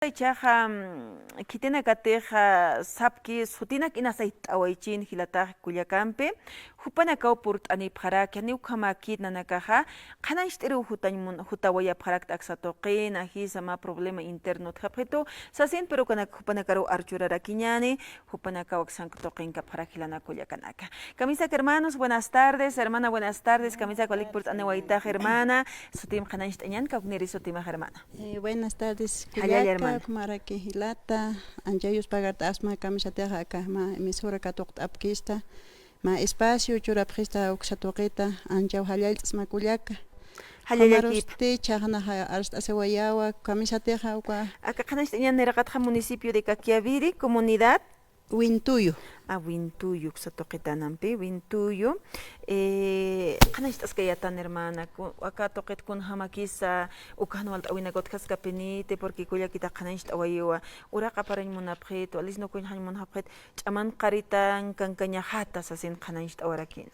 Chaja kitena kateja sapki sutinak inasait awaychin hilataj Culiacampe hupana kaw purt'ani pharak yani ukhamakit nanakaja qhananxt'iru hutawaya pharak t'aksatoqin ajisama problema interno thapjeto sasin pero kana hupana karu archurarakiñani hupana kaw aksantoqinka pharak hilana Culiacanaka. Camisa hermanos, buenas tardes, hermana, buenas tardes. Camisa kolik purt'ani waytaj hermana, sutim qhananxt'añan kawniri sutima hermana. Buenas tardes, Hayaya, hermana. Maraki Hilata, Anjayus Pagat Asma, Camisateja, Kama, emisora Katok Apkista, Ma Espacio, Churapista, Oxatoqueta, Anjau Hayals Maculiaca. Hamaroste, Chahana, Arsta Sewayawa, Camisateja, Acá en el municipio de Caquiaviri, comunidad Wintuyo. Wintuyo, Xatoquetanampi, Wintuyo. Canastas que ya tan hermana, acá toquet con Hamakisa, Ucanual Awinagot Cascapenite, porque Cuyaquita Canast Awayoa, Uraca para Munapret, o Alisno Kun Hanmun Hapret, Chaman Caritan, Cancañajatas, as in Canast Awarakina.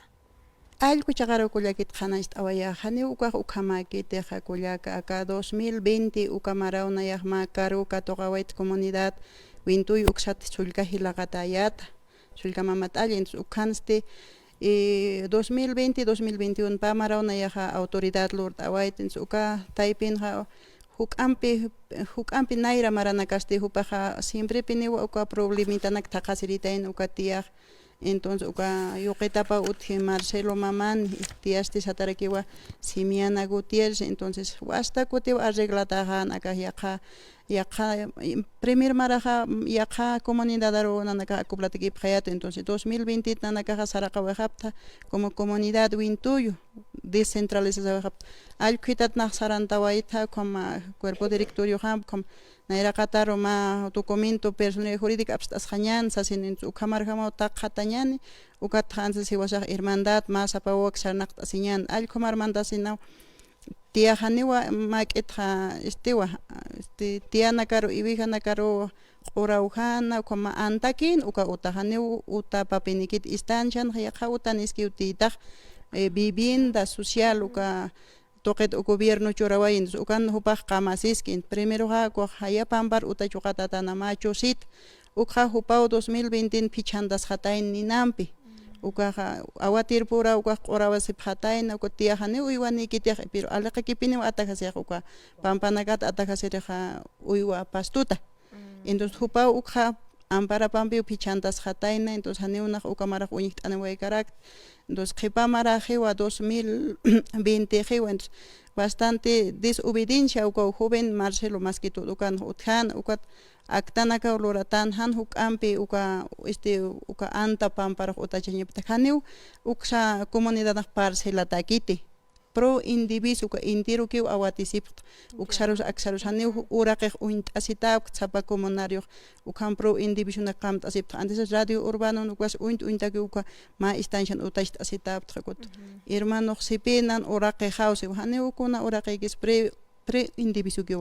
Algo chagaro Culiaquit Hanast Awaya, Hani Uka Ukamaki, Teja Culiaca, acá 2020, Ucamarona Yahma, Caru, Catogawait Comunidad, Wintuy Uxat Sulca Hilagatayat, Sulca Mamatallens, Ucanste, 2020-2021, Pamarona Yaha, Autoridad Lord Awaitens, Uka, Taipin, Hukampi Naira Maranacasti, Hupaja, siempre Piniwa Uka Problemitanak Takasiritain, Ukatiah. Entonces, yoquetapa utje Marcelo Mamán, tiasti satarakiwa Simiana Gutiérrez, entonces, hasta kutiwa arreglatajan acá yaqa primer maraja yaqa comunidad aro nanaka kuplatiki phayato, entonces 2020 nanaka saraka wajapta como comunidad Wintuyo descentralizada wajapta alquitat na sarantawaita como cuerpo directorio ham como naira kataro ma documento personal jurídico abstasjañan sasin en su cámara jama taqatañani ukat hansa si washa hermandad más apawak sarnaqt asiñan al comar mandasina tia haniwa maketha tia nakaro ibija nakaro orauhana como antakin uka utahani uta papinikit istanchan yaqa utaniski utitaq vivienda social uka toqet o gobierno chorawain ukan hupaq qamasiskin primero ha ko haya pambar uta chuqatata namacho sit ukha hupao 2020 pichandas hatain ninampi uka awatir pura uka qorawasi phatain uka tiahani uywani kitiah pero alaqa kipini atakasi uka pampanagat atakasi ha uywa pastuta entonces hupao ukha ampara pampi pichandas hataina entonces hani una ukamara uñit anawaykarak entonces qhipamara jiwa 2020 jiwa entonces bastante desobediencia uka joven Marcelo más que todo ukan uthan ukat aktanaka loratan han hukampi uka uka anta pampara utachañipta haniu uksa comunidad parcela takiti pro indiviso uka intiro que awatisip uksaros aksaros haniu uraqe uint asita tsapa comunario ukan pro indiviso na qamt asip antes radio urbano ukas uinta que uka ma istancian utast asita trakot hermano sipenan uraqe house haniu kuna uraqe gis pre indiviso que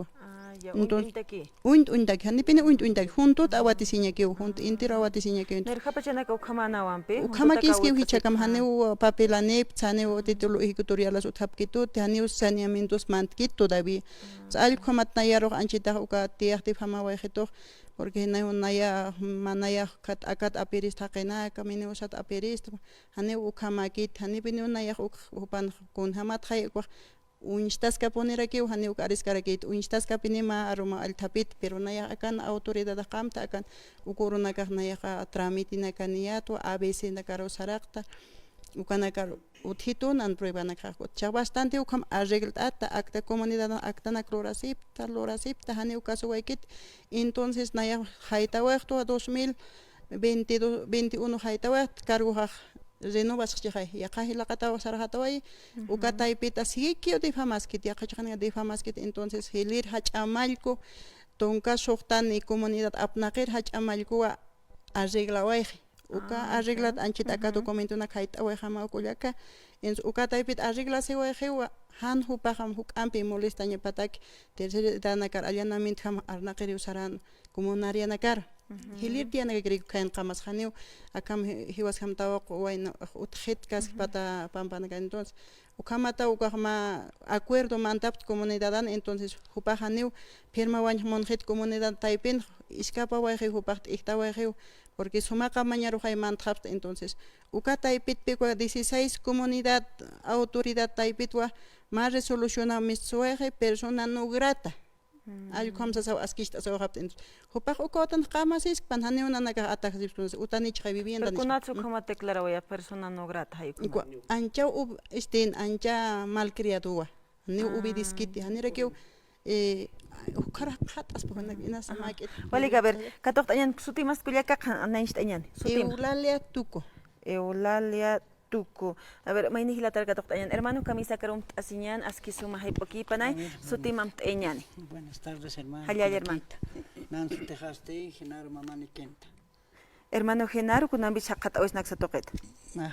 uintaki hanipini uintaki juntot awatisiña kiw junt intiro awatisiña kiw nerjapachanaka ukhamanawanpi ukhamakisky hichakam haniu papelanep tsaneu título ejecutorialas uthapkitut haniu saneamientos mantkit todavía alkhamat nayaro anchita uka tiaqtip hamawayjito porque naya manaya akat aperis taqena kamini usat aperis haniu ukhamakit hanipini naya upan kun hamat hay Unstaska ponera que uhani ukariscara que unstaska pinima aroma altapit pero naya akan autoridad akamta akan ukuruna kah naya tramitina kaniato ABC nakaro sarakta ukana karo uthitun an prueba nakako cha bastante ukam arreglata acta comunidad acta na lorasipta hani ukaso waikit entonces naya haita waqto 2022 21 haita waqt cargo renovas chaqay yaqay laqata sarhataway ukataypita sikio difamaskit yaqachaqan difamaskit entonces hilir hachamalko tonka soqtani comunidad apnaqir hachamalko arreglaway uka arreglat anchita aka documento na kayta way hama kullaka en ukataypit arreglase way hewa han hupaham hukampi molestaña patak tercera danakar allanamiento ham arnaqiri usaran comunaria nakar hilir tiene que creer que en camas janeo acá hiwas hamtawa bueno utjet kas pata pampanaga entonces ukamata ukama acuerdo mantap comunidad entonces hupa janeo firma wan monjet comunidad taipen escapa wa hupa ixtawa porque sumaca mañana hay mantap entonces uka taipit peco 16 comunidad autoridad taipitwa más resoluciona mis sueje persona no grata Ay komsa sa askista sa habt in Hopak ukotan qamas is pan hanuna naga atak zipskunus utani chai vivienda Pero kunatsu kama declaró ya persona no grata hay kuma ancha ancha malcriadua ni ubi diskiti hanira que ukara khatas pohana ina samakit Wali gaber katok tayan suti mas kuliaka anainch tayan suti Eulalia Tuco. A ver, may nihilatar katok tayan. Hermano, camisa karum asinyan aski sumay pakipanay suti mam tayan. Buenas tardes, hermano. Halya hermano. Nansu tejaste, Genaro mamani kenta. Hermano Genaro, kunambi chakat awis nagsatoket.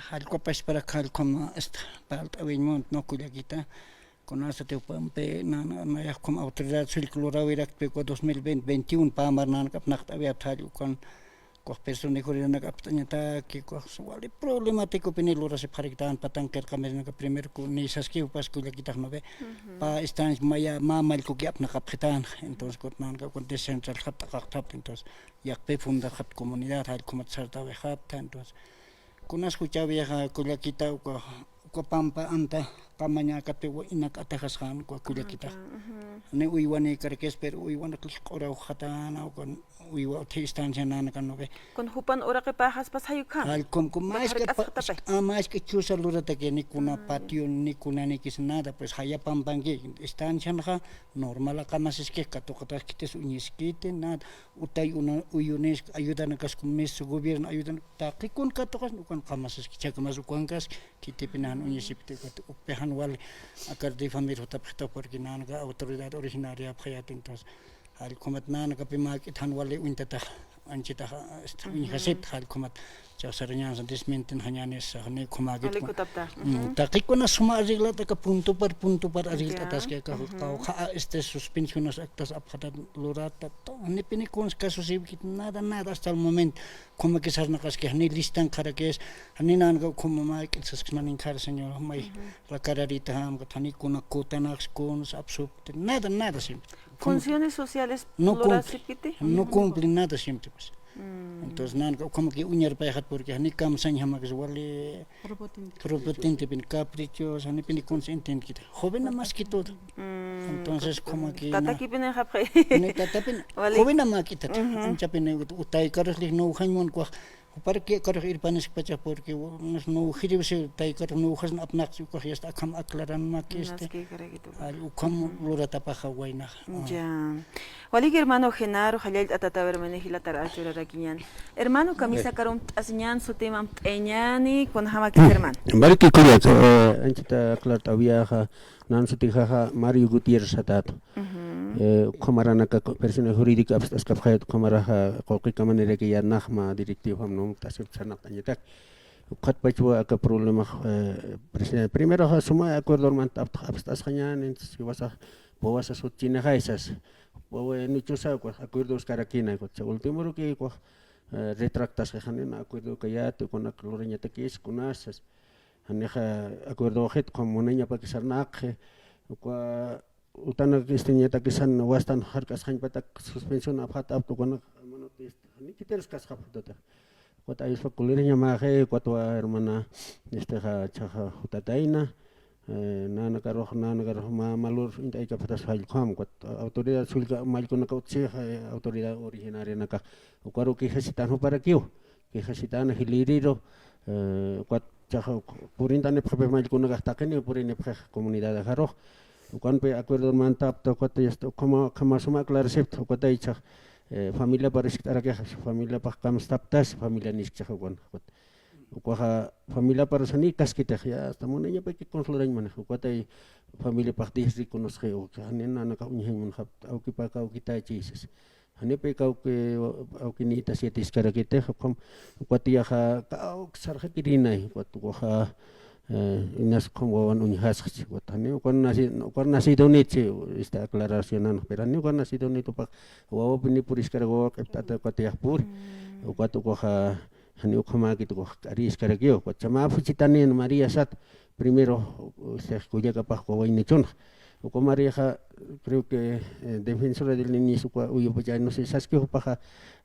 Halko pas para kalkom esta para awinmont no kuliakita. Con eso te pampe na como autoridad circular virak peko 2021 pamar nan kap nacht aviat halu con persone correndo capitania ta que wali problemático penelura se paritan patang ker kamen ka primer ko ni saski pas ko kita no be pa están maya mama el ko gap na kapitan entonces ko nan ka con central khat tap entonces yak pe funda khat comunidad hal komat sarta be khat entonces con escucha vieja ko kita ko pampa anta kamanya kape inak atakhasan ko kita ne uiwane karkes per uiwana ora khatana kon uiwa distancia nana kanobe Con hupan ora que pajas pas hayukan. al com más que chusa lura que ni kuna patio ni kuna ni kis nada pues haya pampange estancia naha normal kamas es que katokatas kites uniskite nada utay una uyunes ayudan kas kumis gobierno ayudan takikun katokas nukan kamas es que chakamas ukankas kitipinan unisipte upehan wal akar de famir tapta porque nana autoridad originaria phayatintos al komat nana kapimak ithan wale uintata anchita hasit hal komat chasarnya desmenten hanyanes hane komagit takikuna suma arigla ta punto par arigla tas ke ka este suspensiones actas abhata lorata ne pini cons casos kit nada hasta el momento como que sarna kas que ni listan cara que es hani nan ga como ma que sas manin kar señor mai la cararita ham ka thani kuna kotanax cons absub nada siempre Funciones sociales no cumple nada siempre pues. Entonces nan como que uñar pahat porque ni kam san hama que wale propotente pin caprichos ni pin consenten kita joven más que todo entonces como que tata ki pin hapre ne tata pin joven más kita ancha pin utay karos lik no hanmon ko para que karos ir panes pacha porque no giribse tay karos no hasn apnak ko hasta kam aclaran ma que este al como lora tapa hawaina ya wali hermano Genaro halal atata vermene hilatar achura rakiñan hermano camisa karum asinyan sutimam teñani con hamaki hermano barki kuya anchita clarta viaja nan sutijaja Mario Gutiérrez atato kamarana ka persona jurídica abstas ka khayat kamaraha qoqi kamanere que ya nahma directivo hamnom tasib sanak tanyatak qat pachwa ka problema presidente primero ha suma acuerdo mant abstas khanyan en wasa bawasa sutina haisas bawa nuchusa ko acuerdos karakina ko último que ko retractas que hanen acuerdo que ya te con la cloreña te que es con asas haneja acuerdo het como niña para que sarnak ko utana que estiñeta que san wastan harkas han patak suspensión afat apto con monotist ni kiteres kas khapdata ko ta isfa cloreña ma he ko to hermana ha chaja utataina nana karoh ma malur inta ika patas hal kham ko autoridad sulka mal con ka utse autoridad originaria naka ukaro que hesitan ho para kiu que hesitan hiliriro ko chaja purintane phabe mal con ka takeni purine comunidad de jaro Cuando pe acuerdo mantap to kota esto como suma clarecept kota icha familia para estar aquí familia para kamstaptas familia nischa kon kota familia para sani kaskita ya estamos niña pe que consulran man kota familia para disri conosce o hanena na ka unhen mun hab au ki pa ka kita chises hane pe ka au ki ni ta siete iskara kite kom kota ya ka sarha kirinai kota inas como van unhaschi watani con nacido niche esta aclaración pero ni con nacido ni to pa wa pini puriskar go kapta ko te pur ko to ko ha hani ukama ki to aris karagio ko chama fuchitani María Sat primero se escuya capaz ko vaina chon ko María creo que defensora del niño su uyo pues ya no sé sabes que pa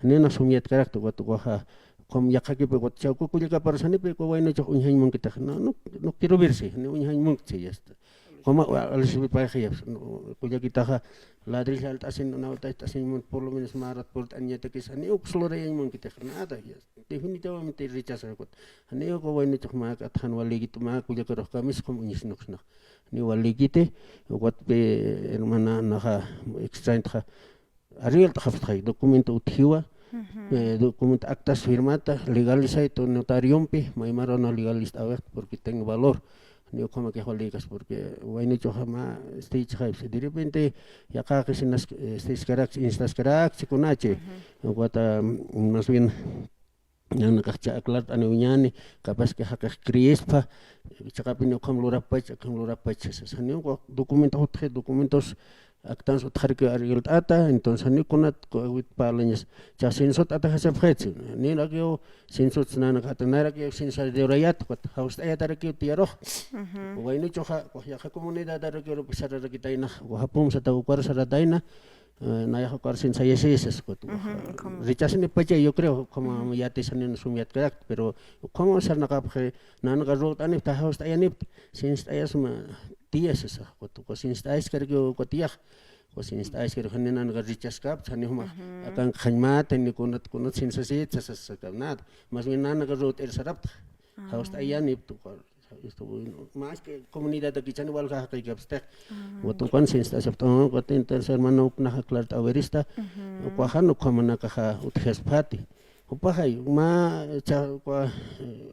ni no sumiet carácter ko ha como ya que pego chau ko kuliga parasani pe ko wayno jox uñhay mon kita no quiero verse ni uñhay mon che ya está como al subir para que kuliga kita ladri halt asin na ta asin por lo menos marat por anyata que sani ok slore yan mon kita nada ya definitivamente rechaza ko ani ko wayno jox ma ka tan wali gitu ma kuliga roh kamis como uñis noxna ni wali gite wat pe hermana na extraint ariel ta khafta documento uthiwa documento actas firmata legaliza y notariompi maimaro no legalista porque tengo valor ni como que joligas porque bueno yo jamás stage hype de repente ya que sin las stage carax instas carax conache guata más bien yang kaca aklat ane unyani kapas ke hak kriespa cakapin kom lurapac sani ko documentos actan so tharke ariel ata entonces ni kunat ko wit palanyas cha sinsot ata hasap khetsi ni lagyo sinsot nana katanara ke sinsot de rayat ko haus aya tarake tiaro wainu choha ko ya comunidad tarake ro pisara kitaina ko hapum sa taw kwar sara daina na ya kwar sin sayeses ko rechazan de pache yo creo como ya te sanen sumiat karak pero como sar nakaphe nana ga rot ani ta haus aya ni sins aya suma tias esa ko sins ais karke ko tiah ko sins ais karke hanenan ga richas kap chani huma akan khajmat ni kunat sins saset sas nada más bien nana ga rot el sarap haus aya ni to esto más que comunidad de kichani wal ka kai gapstek wotu kon sins ta septo ko ten hermano na klart averista ko hanu komana ka uthes pati upahay ma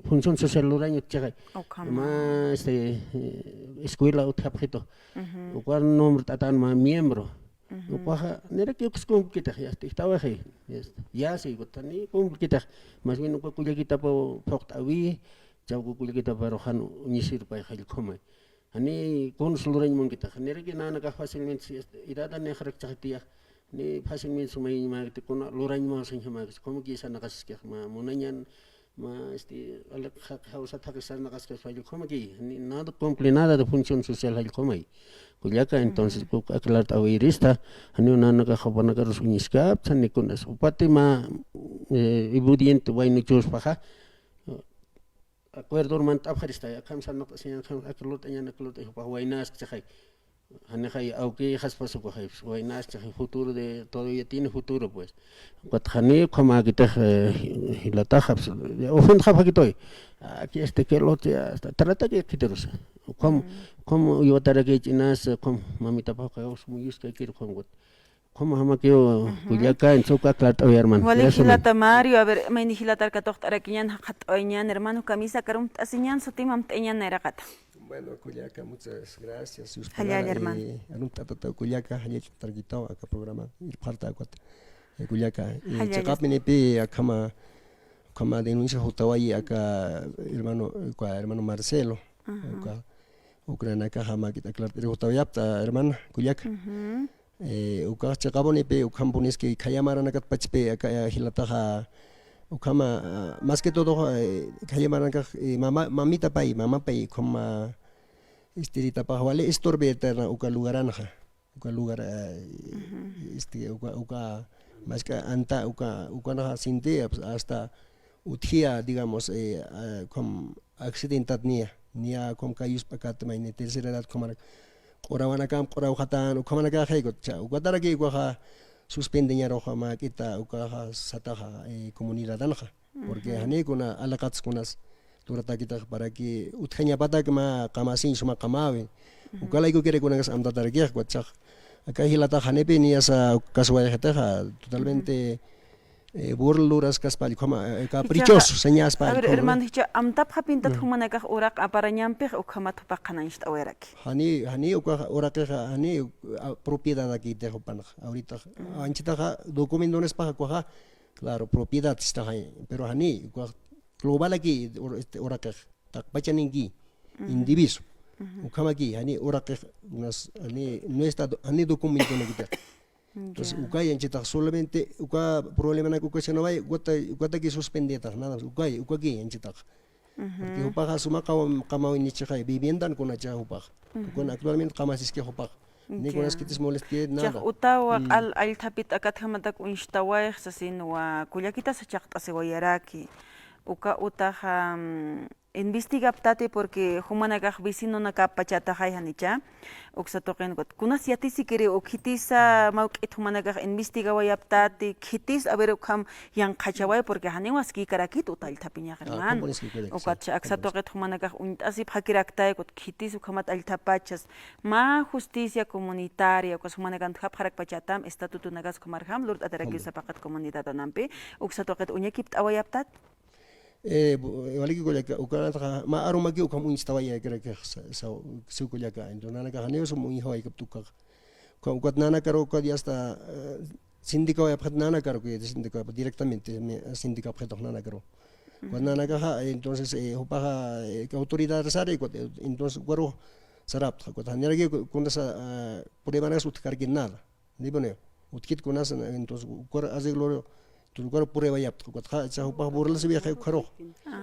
función social luraño chay ma escuela uthapjito ukwar nombre tatan ma miembro upaha nera que uskum kita ya estaba ahí ya sí gotani kum kita más bien ko kuya kita po poktawi jaw ko kuya kita barohan unisir pa khil khomay ani kon luraño mon kita nera que nana ka fácilmente irada ne kharak chatiya ni fácilmente sumay ma te con luraño ma sin ma como que esa nagas que ma monañan ma al hausa ta que esa nagas que falla como que ni nada cumple nada de función social al como ahí kuliaka entonces ko aklar tawirista ani una naga khabana ka rusuñiska tani con eso patima ibudiente wayno chos paja acuerdo man tabjarista ya kamsa no sin aklot añana aklot pa waynas chay Hanejay, aunque has pasado por ahí, wainas, el futuro de todo ya tiene futuro pues. Cuatro como aquí te la taja, ofenda para que estoy. Aquí que lo te trata que quiteros. Como yo te regué chinas, como mamita para que os muy que quiero como. Como hama que yo cuyaca en su claro hermano. Vale, hilata Mario, a ver, me hilata ka tocht arakiñan hat oñan hermano camisa karum asiñan su timam teñan eragata. Bueno, Culiaca, muchas gracias. Halal, hermano. Anum tata Culiaca, halal targitao acá programa ir parta acuat. Culiaca, chakap menepe akama denuncia hotawai acá hermano Marcelo. Acá Ucrania acá hama kita claro, pero hotawayapta hermana Culiaca. Uka chakabo nepe ukampones que kayamaran acá pachpe acá hilataja ukama más que todo kayamaran acá mamita pai mamá pai como estirita pa vale estorbe eterna uka lugaranja uka lugar uka más que anta uka na sinte hasta uthia digamos como accidentat nia como cayus pacat maine tercera edad como orawana kam orauhatan ukama ka khaygot cha ukatara ki uka suspendeña roja ma kita uka sataja comunidad anja porque hani kuna alaqats kunas turata kita para que utkhanya pata kama kamasin suma kamawe ukala iko quiere kunas amda targiah kwachak acá hilata hanepe ni asa kaswaya heta totalmente burluras kaspali como caprichoso señas para a ver hermano dicha amtap hapinta thumana ka orak aparanyampe ukama thupaqananst aweraki hani uka orak hani propiedad aquí de hopan ahorita anchita documentos para coja claro propiedad está ahí pero hani global aquí orak tak bachaningi indiviso ukamaki hani oraqi unas hani no está hani documento no kita entonces ukay anchita solamente uka problema na kuka no vai gota que suspendeta nada ukay ukaki anchita porque upaga suma kama ni chikai vivienda con acha upaga con actualmente kama siske upaga ni con as kitis molestia nada utawa al tapit akatamadak unshtawa sasin wa kulyakita sa chaqta se wayaraki uka utaha investigaptate porque humanagaj vecino naka pachata hayanicha uksa toqen got kunas yati sikere okitisa mauqit humanagaj investigawayaptate kitis a ver ukam yang khachaway porque haniwaski karakit utal tapinya german ukat aksa toqet humanagaj untasi phakirakta got kitis ukamat al tapachas ma justicia comunitaria ukas humanagan khapharak pachatam estatuto nagas kumarham lord adaraki sapaqat comunidad anampe uksa toqet unyakipt awayaptat waliki kolaka ukana ma arumaki ukam instawaya kira ke sa su kolaka ento nana ka haneo so muy hoy kaptuka ko ukat nana karo ko di hasta sindicato ya nana karo que sindicato directamente sindicato pheto nana karo ko nana ka entonces hopa autoridad sare ko entonces goro sarap ko hanera ke kuna sa prueba na sut kargin nada ni bone utkit kuna sa entonces gor azeglo tunkar prueba ya ko kha cha pa borla se biya kharo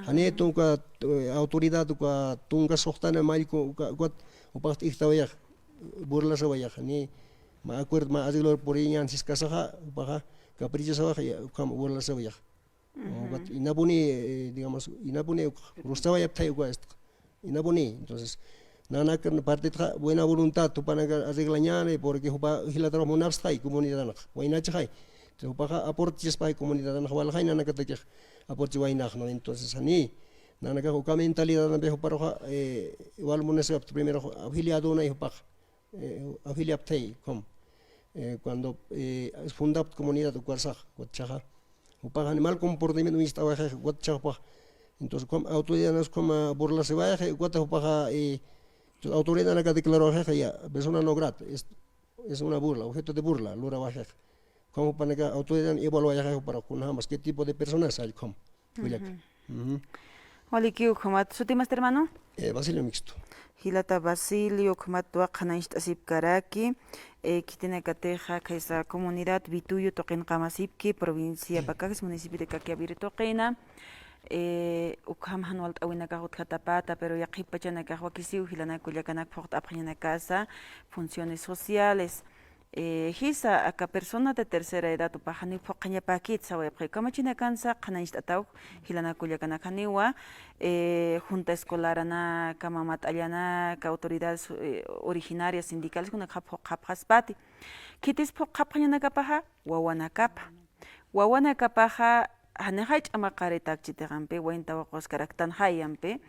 hane tunka autoridad ka tunka soxtana mai ko upa iktawa ya borla se vaya hane ma acuerdo ma azilor por yan sis kasaha upa capricho sa ya kam borla se vaya inabuni digamos inabuni rostaba ya tai ko esto inabuni entonces nana kan parte buena voluntad tu para arreglañane porque upa hilatro monabstai comunidad na waina chai so paga aportes para comunidad na wala kay nana katakik aporte waina no entonces ani nana ka ko mentalidad na beho para wal municipio primero afiliado na ipa afiliaptei com cuando funda comunidad o cuarsa chaja o paga mal comportamiento mi estaba wat chapa entonces como autoridad nos como burla se vaya wat paga autoridad na ka declaró ya persona no grata es una burla objeto de burla lura baja como para que autoridad evaluar para kunhamas qué tipo de personas hay como Walikiu khamat suti master hermano Basilio Mixto Hilata Basilio khamat wa khanaish asib karaki kitena kateja kaisa comunidad Bituyo toqen qamasibki provincia Pacas municipio de Caquiaviri toqena ukham hanwalt awina ka khatapata pero yaqipachana ka wakisiu hilana kullakanak port apñana casa funciones sociales hisa aka persona de tercera edad upahani foqaña pakit sawa kamachina kansa qanaish ataw hilana kullakana kaniwa junta escolar ana kamamat allana ka autoridades originarias sindicales kuna qaphaspati kitis foqapñana kapaha wawana kapaha hanahach amaqaritak chitigampe wainta waqos karaktan hayampe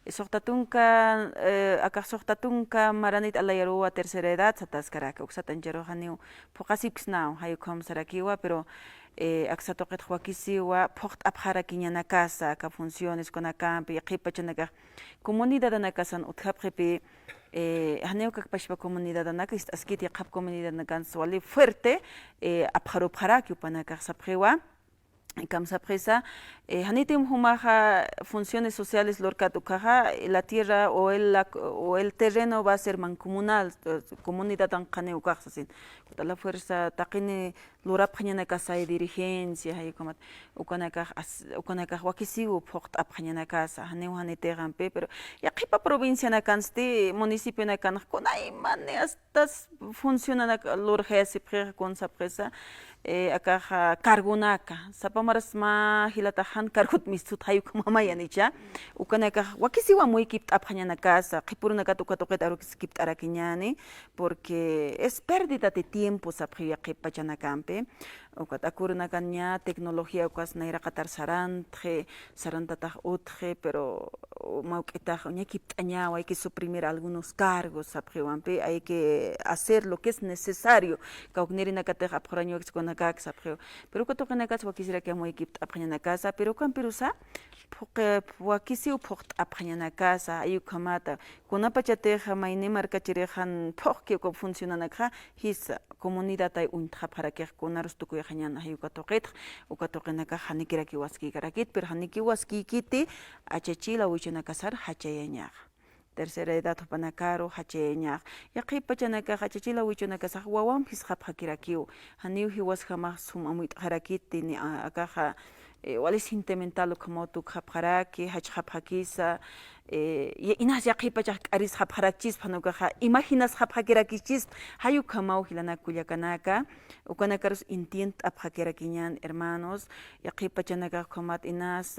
soqtatunka akaq soqtatunka maranit alayaruwa tercera edad sataskaraka uksatanjero haniu poqasipsnao hayukham sarakiwa pero aksatoqet wakisiwa poqt abharakiñana casa ka funciones konakampe qipachanaka comunidad anakasan uthapqepi haneu kakpashpa comunidad anaka askiti qap comunidad nakan swali fuerte abharopharaki upanaka sapqewa Kamsa presa, hanitim humaja funciones sociales lorcatucaja, la tierra o el terreno va a ser mancomunal, comunidad ancaneucajasin. La fuerza taquine lurapjañana casa de dirigencia, hay como ucanacaj wakisiu pocht apjañana casa, haneu haniterampe, pero ya kipa provincia na canste, municipio na can, con ay maneas tas funcionan lurgesi con sa presa. Akah kargunaka sapamaras ma hilatahan kargut mistut hayu mama yanicha ukanaka wakisiwa muy kipt aphañana casa qipurunaka tukatoqet arukis kipt arakiñani porque es pérdida de tiempo sapqiya qipachana campe ukat akurunaka ña tecnología ukas naira qatar sarantataq utje pero mauq'itaq ña kipt'añawa hay que suprimir algunos cargos sapqiwanpi hay que hacer lo que es necesario kauknirinakateq apqurañuwakis pero que toca na casa quisiera que muy equipo aprenda casa pero kan perusa porque wakisi upocht aprenda casa ayu kamata kuna pachateja maine marca chirejan porque ko funciona nakha his comunidad ay untha para que kuna rustuku yahañan ayu katoqet o katoqena ka hanikira ki waski karakit pero haniki waski kiti achachila wichana kasar hachayaña tercera edad hupanakaro hacheñaq yaqipachanaka hachachila wichunaka saq wawanpis hap'hakirakiw haniw hiwas hamaq sumamuyt'aqharakiti ni akaqa wali sentimental ukamotu hap'haraki hap'hakisa inas yaqipachaq k'aris hap'harakchis phanukaqa imaginas hap'hakirakchis hayu kamaw hilanakullakanaka ukanakaros intient ap'hakirakiñan hermanos yaqipachanaka khamat inas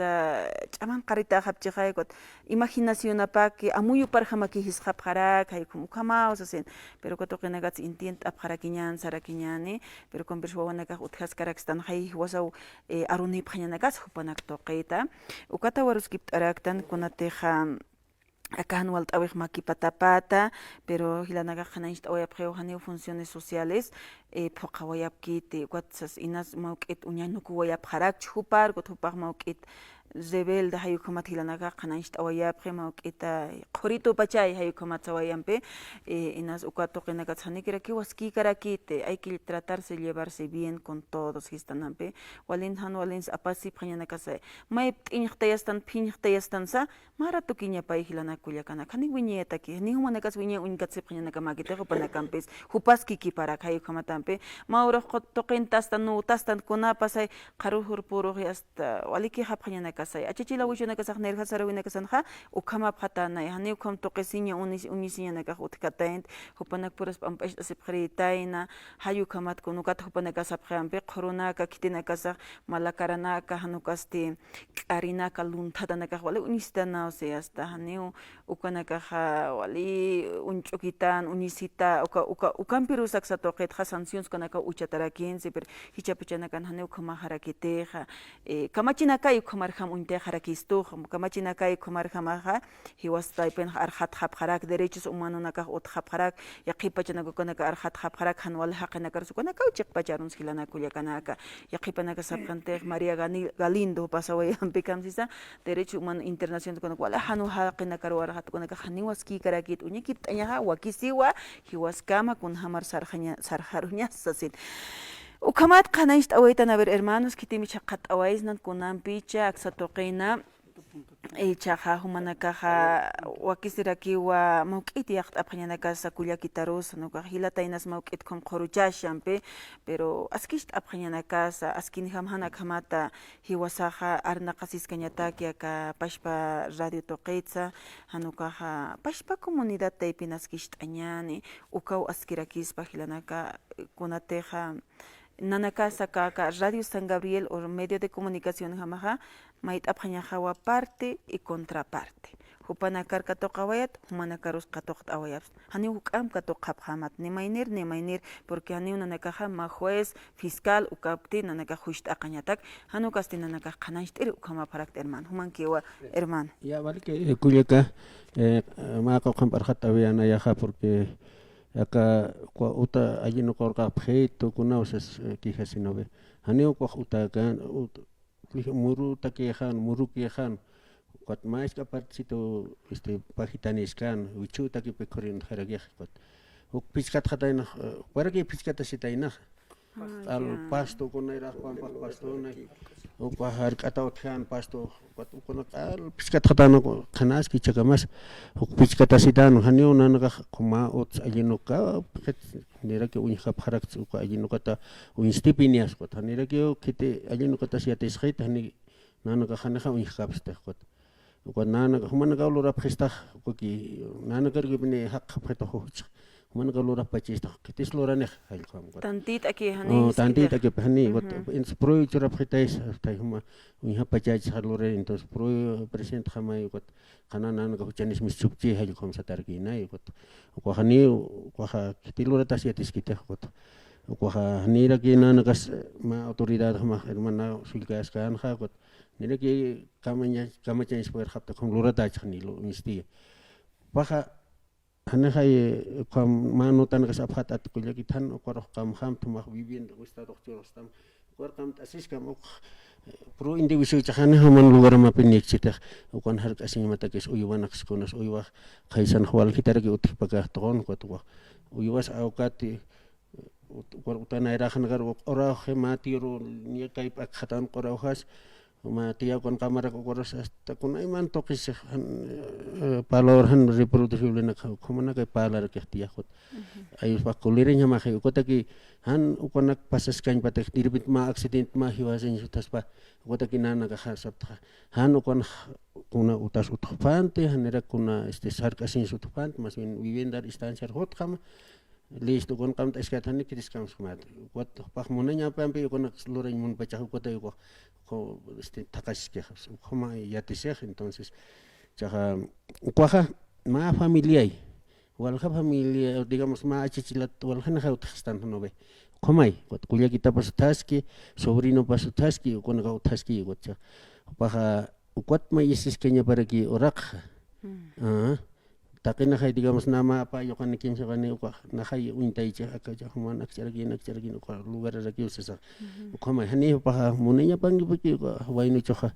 ch'aman qarita hapchiqaykut imaginacionapaki amuyu parhamakihis hap'harak haykum ukamaw sasen pero katuqinakatz intient ap'harakiñan sarakiñani pero conversh wawanaka uthaskarakistan hay wasaw aruniphañanakas hupanak toqita ukata waruskipt'araktan kunateja acá no alta vez makipatapata pero hilanaga khanancht oyapqeu haniu funciones sociales phaqawayapkiti watsas inas mawqit uñanuku wayapharak chupar gutupaq mawqit rebelde hayukamat hilanaga khanancht oyapqe mawqita qhorito pachay hayukamat sawayampe inas ukatoqinaga tsanikiraki waskikarakite hay que tratarse llevarse bien con todos histanampe walin han walin apasi phañanakasa may t'inqtayastan phiñqtayastansa maratukiña pay hilanakullakana khani wiñetaki ni humanakas wiñe unkatsip phañanaka makiteqo panakampes hupaskiki para hayukamatampé mauro qotoqintastan nutastan kunapasay qaruhur puruq hasta waliki haphañanaka say achachila wichunaka saq nerja sarawinaka sanja ukama phatana hani ukam toqesiña unisiñanaka utkataint hupanak puras pampash asipqritaina hayukamat kunukata hupanaka sapqampe qurunaka kitinaka saq malakaranaka hanukasti k'arinaka luntatanaka wali unistana o sea hasta hani ukanaka wali unch'ukitan unisita ukampiru saksa toqet sanciones kanaka uchatarakinse pero hichapichanaka hani ukama harakiteja kamachinaka ukamarham unte harakisto kamachinaka ukamarhamaja hiwastaypen arhat hapharak derechos humanonaka uthapharak yaqipachanaka kanaka arhat hapharak hanwal haqinaka sukanaka uchiqpacharuns hilanakullakanaka yaqipanaka sapqante María Galindo pasawayampi kamsisa derecho humano internacional kanaka wala hanu haqinaka warhat kanaka haniwaski karakit uñikip t'añaja wakisiwa hiwaskama kun hamar sarjaruñas sasin ukamat qanaycht awaytan a ver hermanos kitimi chaqat awaysnan kunanpicha aksatoqina chaqa humanakaqa wakisirakiwa mawq'iti yaqt'aphañanaka sakullakitarus nuqa hilataynas mawq'itkum quruchashanpi pero askisht aphañanakasa askini hamata hiwasaqa arnaqasiskañataki aka pashpa radio toqitsa hanukaqa pashpa comunidad taypin askisht'añani ukaw askirakispa hilanaka kunateja nanakasa kaka Radio San Gabriel o medio de comunicación hamaja mait aphañajawa parte y contraparte hupanakar katoqawayat humanakarus katoqt'awayaps hani huk'am katoqhaphamat nimaynir porque hani nanakaja ma juez fiscal ukapti nanaka jusht'aqañatak hanukasti nanaka qhanancht'iri ukamaparakta hermano humankiwa hermano ya vale que kullaka ma qoqam parjata wiana yaja porque acá uta allí no corga objeto kunausas kijasinobe haneo ko uta kan muru takejan muru kejan kuat mais ka partsito pagitaniskan wichu taki pekorin haragih kuat uk piskat khataina paragi piskata sitaina al pasto kunera pampa pasto na uk har kata uthan pasto kuat ukuna al piskat khatana khanas ki chakamas uk piskata sitano haneo nanaka kuma ut ayinuka nera ke unha pharak uka ayinuka ta unstipinias kuat nera ke kite ayinuka ta siates khait hani nanaka khanaha unha kapste kuat uka nanaka humanaka lura phista uki nanaka gibne hak phata hoch humanaka lura pachista kitis lura ne halkham kuat tantit aki hani tantit aki hani kuat in sproi chura phitais tai huma unha pachaj halure entonces pro president khamai kuat kana nanaka huchanis misupchi halkham satarki nai kuat uka hani uka kitilura ta siates kita kuat uka hani raki nanaka ma autoridad hama hermana sulkas kan kha kuat nila ki kamanya isper hapta kham lura ta chani lo misti paha hane hay kam manutan ka saphat at kullaki than ukor kam kham thumah vivien gusta doktorostam ukor kam asis kam pro individu chahane haman lugar ma pinik chita ukon har asing mata kes uyuwanak skonas uywa khaisan khwal kitar ki utpaka ton ko to uywas aukati ukor utana era khan gar ora khemati ro ni kai pak khatan qora khas ma tiya con cámara ko koros hasta kun ay man tokis palor han reproducible na como na kay palar ke tiya khot ay pa kulire nya ma khay ko taki han ukonak pasas kan patek dirbit ma accident ma hiwasen sutas pa ko taki nana ka hasap han ukon kuna utas utpante han era kuna sarkasin sutpant mas vivienda distancia hot kama listo kon kam eskatani kris kam smat wat pak munanya pampe kon loren mun pecah ko tay ko takas ke como ya te sé entonces chaja kuaja ma familia walja familia digamos ma chichilat walja na hautastan no be komai wat kuya kita pasutaski sobrino pasutaski kon ga utaski wat paja kuat ma yesis kenya para ki orak takin na kay digamos nama apa yo kan kim sa kan ko na kay untay cha ka cha human nakcharagi ko lugar ra ki usa kuma hani pa munanya pang ki ko waino choka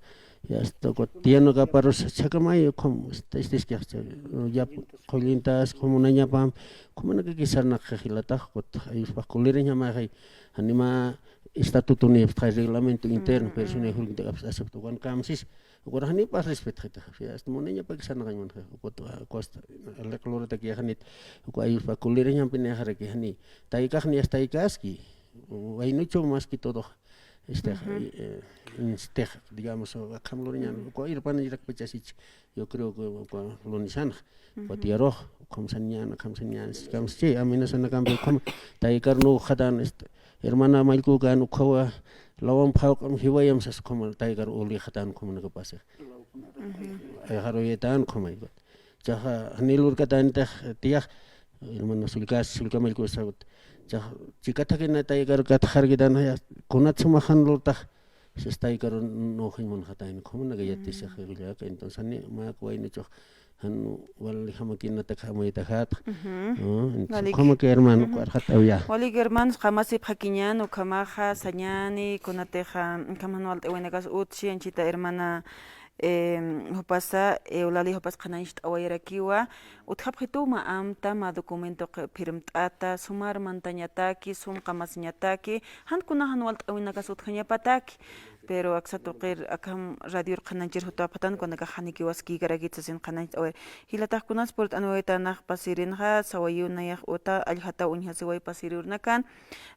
ya sto ko tiano ka paros chakamay kom estes kya ya kolintas komunanya pam kuma nakikisar na khilata ko ayus pa kulirenya ma kay hani ma estatuto ni reglamento interno persona jurídica acepto kan kamsis Ora hani pas respect kita. Ya semuanya pakai sana kan mana. Costa la kelora tak ya hanit. Ko ayu pa kulire nya pine hare ke hani. Taikah ni taikaski. Ai no cho más que todo. Digamos akamlorinya ko ir pan jirak pechasich. Yo creo que lo nisan. Ko tiaro kamsanya kamsche amina sana kambe kam taikar no khadan hermana mailku kan ukhawa lawan phau kam hiwayam sas khomal tiger uli khatan khomna ka pase ay haro yetan khomai got jaha nilur katan ta tiyak hermana sulka mailku sabut jah chikata ke na tiger ka thar gidan ya kunat sumahan lur ta sis tiger no khimun khatain khomna ga yatti se khila ka entonces ni ma ko ay ni choh han wal hamakin na takhamay tahat como que hermano kwarhat awya wali hermanos jamasi phakiñan o kamaja sañani konateja kamanual tewenegas utsi anchita hermana hopasa ulali hopas khanaish awayrakiwa uthapkhitu ma amta ma documento firmtata sumar mantañataki sum qamasñataki han kuna hanwal tewenegas utkhanyapataki pero aksato qir akam radio khananchir huta patan kona ka khaniki waski garagit sin khananch awe hilata kunas port anweta nak pasirin ha sawayuna yak uta alhata unya saway pasirurna kan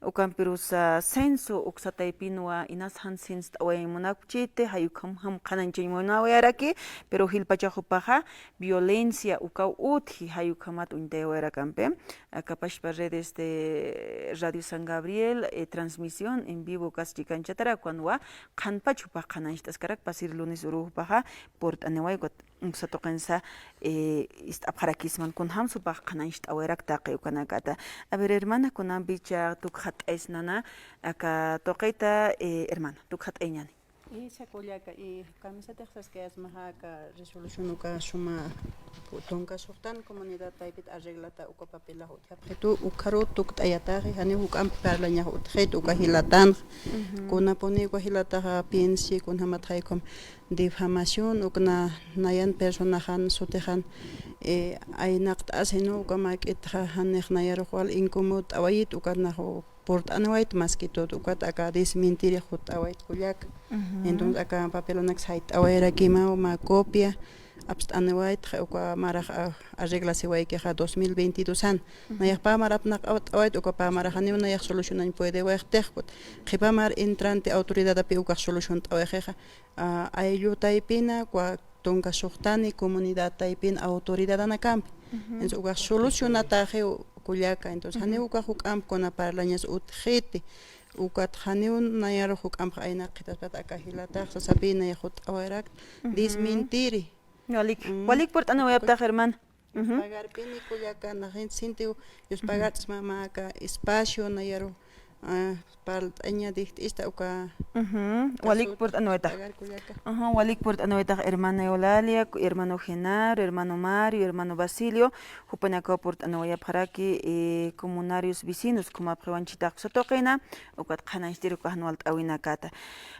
ukam pirusa senso uksatay pinwa inas han sins away munakchite hayukam ham khananchi munawe araki pero hilpacha hupaha violencia ukaw uthi hayukamat unte wera kampe akapash pa redes de Radio San Gabriel transmisión en vivo kastikanchatra kwanwa Kanpa chupa kananishtas karak pasir lunes uruh paha port aneway got satoqensa istapharakisman kun ham supa kananishta awerak taqi ukanakata a ver hermana kunan bicha tukhat esnana aka toqita hermana tukhat eñani esa kollaka camisa texas que es maha ka resolución uka suma tonka sortan comunidad taipit arreglata uka papela hot tu ukaro tuk ayatari hani ukam parlanya hot het uka hilatan kuna poni uka hilata pensi kun hamat haikom difamación ukna nayan personajan sotejan ay naqt aseno uka makitra hanekh nayar khwal incomod await uka naho port anwait más que todo ukat acá desmentir hot await kuyak entonces acá papelonak site awera kima uma copia abst anwait uka maraj arregla se way que 2022 an nayak pa marap nak await uka pa marajani nayak solution an puede way tekot khipa mar entrante autoridad api uka solution taweja ayu taipina kwa tonka sohtani comunidad taipin autoridad anakam entonces uka solucionata kullaka entonces hani uka hukam kona parlañas utjete ukat hani nayaro hukam ayna qitas pat akahilata sabina yahut awarak desmentiri walik port ana wayapta herman pagar pini kullaka na gente sintiu yos pagar mama ka espacio nayaro para añadir esta uka walik port anueta walik port anueta hermana Eulalia hermano Genaro hermano Mario hermano Basilio hupanaka port anuya paraki comunarios vecinos como prevanchita sotoqena ukat khanashtir uka hanwalt awina kata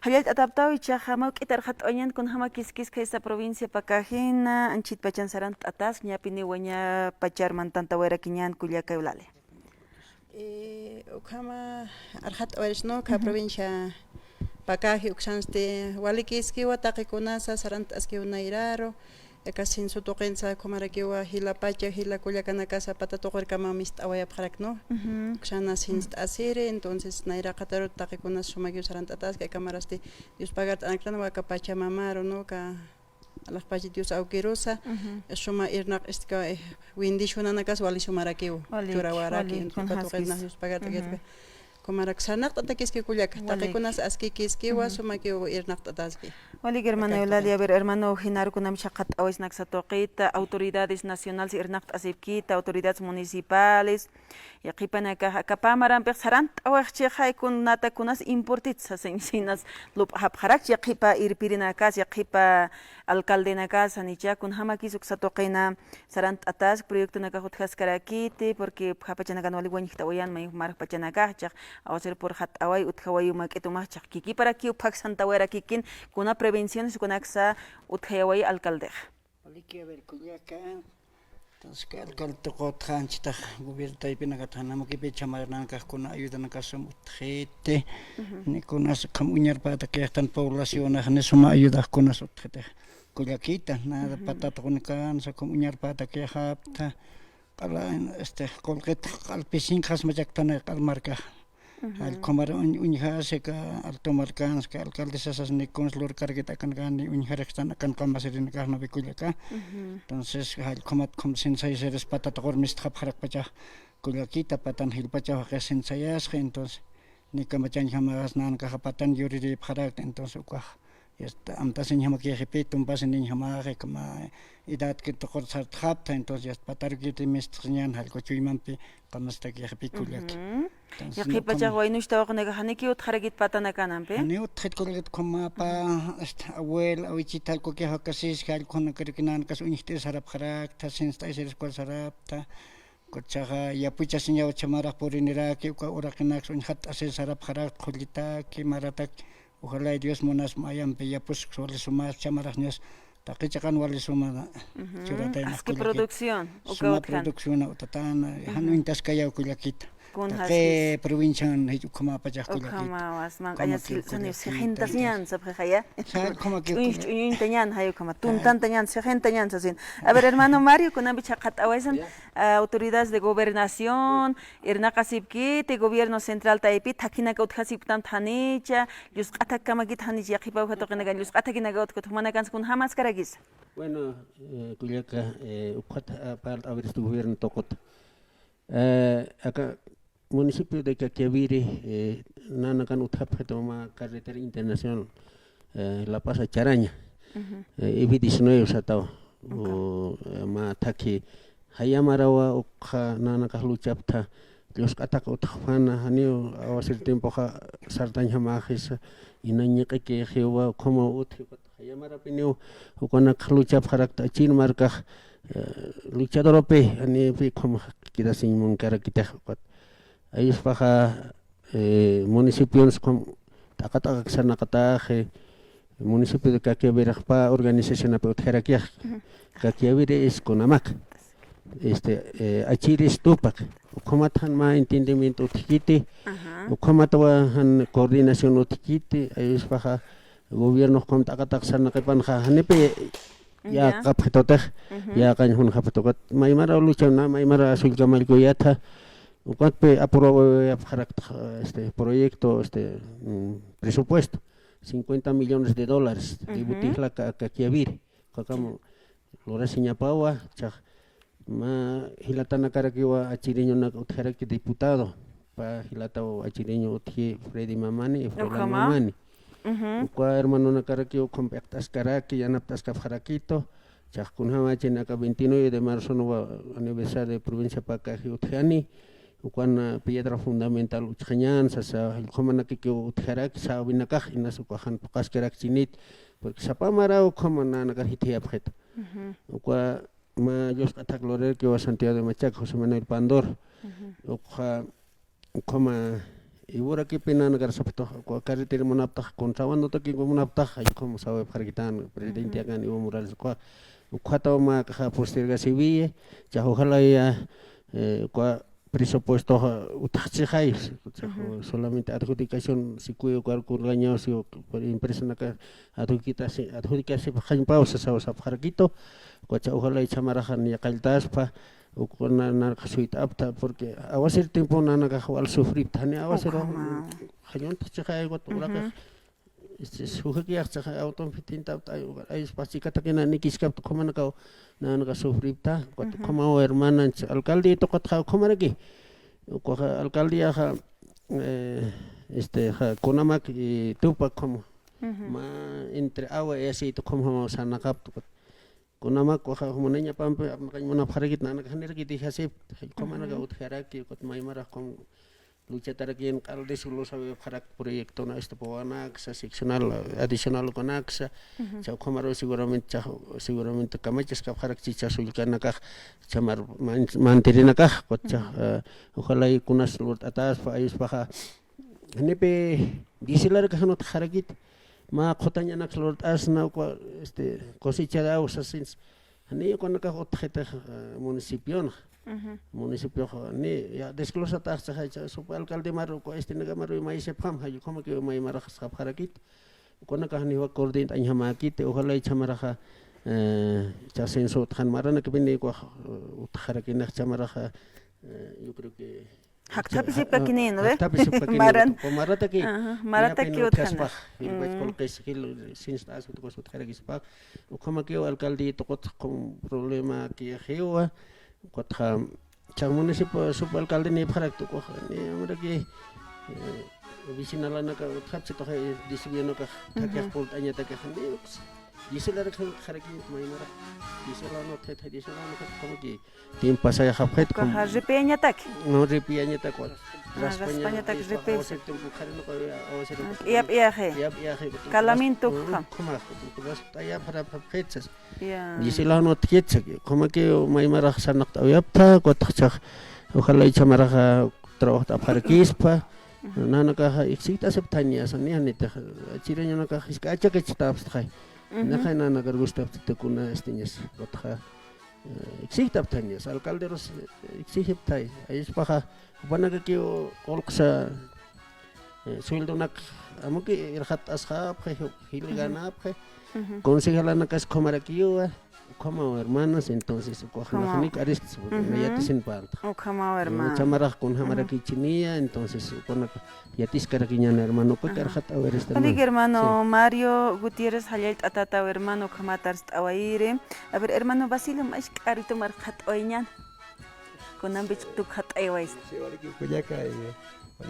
hayat adaptawi chahama kitar khat oñan kun hama kiskis kaisa provincia pakajina anchit pachan sarant atas ñapini waña pachar mantanta wera kiñan kullaka Eulalia Ukama arhat orisno ka provincia pakaji uksanste walikiskiwa taqikunasa sarant'askiwa nayraro kasin sutuqinsa kumarakiwa hilapacha hilakullakanakasa patatuqirkama mist'awayapqarak no uksana sinst'asiri entonces nayraqataru taqikunasa sumakiwa sarant'ataska kamarasti Dios pagar t'anaklana waka pachamamaro no ka alaqpachi Dios awkirusa suma irnaq istka windishunanakas wali sumarakiwa churawaraki patuqina Dios pagar t'akitqa kumarak sarnaqt'atakiski kullaka taqikunasa askikiskiwa sumakiwa irnaqt'ataski Wali hermano Eulalia, a ver, hermano Genaro Kunamchakat Awis Naxatoquita, autoridades nacionales Irnacht Asipquita, autoridades municipales, y aquí panaka Capamaran Persarant Awachai kun Nata Kunas importitza sensinas Lup Hapharak, Yakipa Irpirinakas, Yakipa Alcaldenakas, Anicha kun Hamakisuk Satoqina, Sarant Atas, proyecto Nakahut Haskarakiti, porque Hapachanakan Wali Wanitawayan, May Mark Pachanakach, Awser por Hat Away, Uthawayumak etumach, Kiki para Kiu Pak Santawera Kikin, kuna prevenciones con AXA Utheway alcalde. Poliki a ver Culiacán. Entonces que alcalde tocó tranchita gobierno taipina katana que pecha marnanca con ayuda na casa mutrete ni con as camuñar para que están poblaciones ne suma ayuda con as utrete Culiaquita nada patata con cansa camuñar para que hapta para este colget alpisin khas majaktana almarca al comer unhase ka al tomar cans ka alcalde sasas ni consulor cargueta kan gani unharektan kan kambasirin ka no bikulaka entonces al comat com sensai seres patata gormis khapharak pacha kulakita patan hilpacha ka sensayas entonces ni kamachan hamas nan ka patan yuri pharak entonces ka esta amtasin hama que repito un pasen ni hama que kama edad que tocor sart hapta entonces patar que te mestrinyan hal ko chuimampi kamasta que repito kulak Yaqi pacha waynu ishtawaqnaga haniki utharagit patana kanampe ni utkhit kulget koma pa abuel awichital ko que hakasis hal kon kirkinan kas uniste sarap kharak tasin sta seres kol sarap ta kochaga yapucha sinyaw chamara porinira que orakinak unhat ases sarap kharak khulita que maratak Ojalá Dios monas mayam pe pues sobre suma chamarasñas taqichakan wali suma churata Aski producción suma producción utatan hanuintas kaya kulakita que provincia hijuk kama pajak kulakita kama wasman kaya sani sehintas nyan sabkhaya como que teñan hayo kama tuntan teñan sehintan sasin a ver hermano Mario kuna bichaqat awaisan autoridades de gobernación irnaqasibki gobierno central taipi thakinaka uthasiptam thanicha yusqata kama git hanich yaqipa uthatoqinaga yusqata kinaga uthmanakan kun hamas karagis Bueno, Culiaca, para abrir este gobierno tocot. Acá municipio de Caquiaviri, nanakan uthap toma carretera internacional La Paz a Charaña. Evi-19 satao. Ma taki hayamarawa ukha nanakas luchapta. Los ataka uthfana hanio awasir tiempo ha sartaña majis inañique que jewa como uthi hayamara pinio ukona lucha parakta chin marka luchador pe ani pe como kita sin moncara kita ayus paja municipios com takata sana kata municipio de Caquiaviri pa organización ape utherakia Caquiaviri es conamak achiris tupak ukomatan ma entendimiento utikiti ukomatawa coordinación utikiti ayus paja gobierno com takatak sana kepan ha hanepe ya kapetotek ya kan hun kapetokat maimara lucha na maimara sul kamal goyata ukat pe aprobó este proyecto presupuesto $50 millones de dibutihla Caquiaviri kakam lora siñapawa chak ma hilatana karakiwa achireño na utjaraki diputado pa hilatao achireño utji Freddy Mamani y Froilán Mamani ukwa hermano na karakiwa compactas karaki yanaptas kafjarakito chak kunhama chinaka 29 de marzo no aniversario de provincia Pacaj utjani ukwana piedra fundamental utjañan sasa ilkomana que utjaraki sa binakaj inas ukwajan pakas karak chinit porque sapamara ukomana nakarhiti abjeto ukwa ma Dios atak lorer que va Santiago de Machac José Manuel Pandor ukha ukoma ibura que pena nagar sapto ko carretera monapta contrabando to que monapta ay como sabe fargitan presidente akan Evo Morales ko ukha to ma ka posterga civil ya ojalá ya ko presupuesto utahchijay solamente adjudicación si cuyo cualquier año si por empresa naka adjudicación hain pausa sa parquito cocha ojalá y chamarajan ya caltaspa o con na suite apta porque a va ser tiempo na al sufrir tani a va ser hayon tachijay guatulaka suhaki achcha auto fitinta ay spachikata kena nikiskap komana ka na sufripta como hermana alcalde to katha komaraki ko alcalde ha konamak tupa como ma entre agua y así to como sanakap konamak ko como niña pampe mona pharagit na khanir ki dihasip komana ka utharaki kot maimara kom lucha taraki en alcalde solo sabe para proyecto na esto poanaxa seccional adicional conaxa chao comaro seguramente camachas ka para chicha sulcana ka chamar manterina ka cocha ojalá y kunas lurt atas pa ayus paja nepe disilar ka hanot harakit ma khotanya na lurt asna cosecha de agua sins ani con ka hotjeta municipio municipio ni ya desglosa taxa su alcalde maro ko nega maro mai se pam hayu como que mai mara khap harakit kona ka ni wa coordinate anya makite ojalá y chamara cha senso than marana que bini ko harakina chamara yo creo que Haktapi sipa kini no maran marata ki marata ki utkhana il que sin stas ko su harakis pa como que alcalde to con problema que hewa kota chang municipio subalcalde ni pharak to ko ni amra ki vicinal na ka uthap se to hai disibino ka thak port anya ta ka ni disilar ka kharaki mai mara disilar no the disilar no como que tim pasaya khapet ko harjepeña tak no repianya ta ko España tak repe sector bukhari no ko yap calaminto como ya para fechas ya disilar no tkietsa como que mai mara sanak ta yap ta ko tachak ojalá y chamara trabajo ta parquispa nana ka exita septania sania ni ta chirenya na ka iskacha que chita abstrai na kana na gusta te kuna estiñas otja exita tanias alcalderos exigiptai es paja bana que olxa sueldo nak amuki irhat ashab hilgana consejala na kas komarakiwa como hermanos entonces cojanik aristas ya sin panta o como hermano chamara con hamaraki chinia entonces con yatis karakiña hermano ko karhat a ver este hermano Mario Gutiérrez Hayalt atata hermano kamatars awaire a ver hermano Basilio más carito marhat oiñan con ambich tu khat aywais kuyaka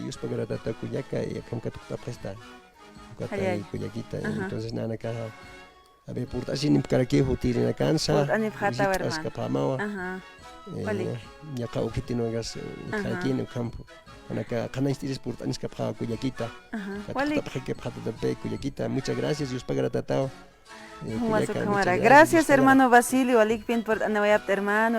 yus pagara tata kuyaka y kamka tu presta kata kuyakita entonces nana ka a ver por así ni para que hotir en la cansa escapamos ya ka ukitino gas aquí en el campo ana ka kana istires por tan escapaba kuyakita que pata de kuyakita muchas gracias Dios pagará tatao gracias hermano Basilio Alikpin por anawayap hermanos